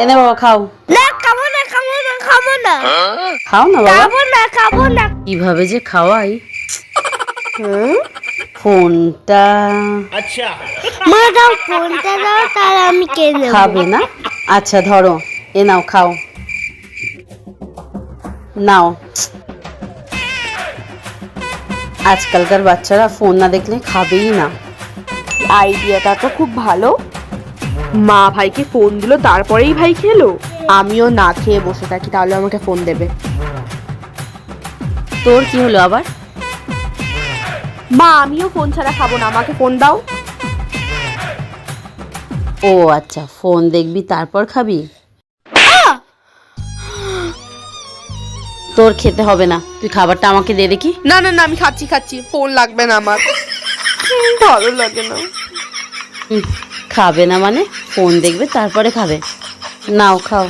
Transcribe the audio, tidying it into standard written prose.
এনে বাবা খাও। না খাবো না, খাবো না, খাবো না, খাও না বাবা। খাবো না, খাবো না। কিভাবে যে খাওয়াই। ফোনটা মা দাও, ফোনটা দাও, তার আমি কিনে নেবো। খাবে না? আচ্ছা ধরো, এ নাও খাও। নাও। আজকালকার বাচ্চারা ফোন না দেখলে খাবেই না। আইডিয়াটা তো খুব ভালো। মা ভাইকে ফোন দিল, তারপরেই ভাই খেলো। আমিও না খেয়ে বসে থাকি, তাহলে আমাকে ফোন দেবে। তোর কি হলো আবার? মা আমিও ফোন ছাড়া খাবো না, আমাকে ফোন দাও। ও আচ্ছা, ফোন দেখবি তারপর খাবি? তোর খেতে হবে না, তুই খাবারটা আমাকে দে দেখি। না না না, আমি খাচ্ছি খাচ্ছি, ফোন লাগবে না আমার। ভালো লাগে না। খাবে না মানে? ফোন দেখবে তারপরে খাবে। নাও খাও।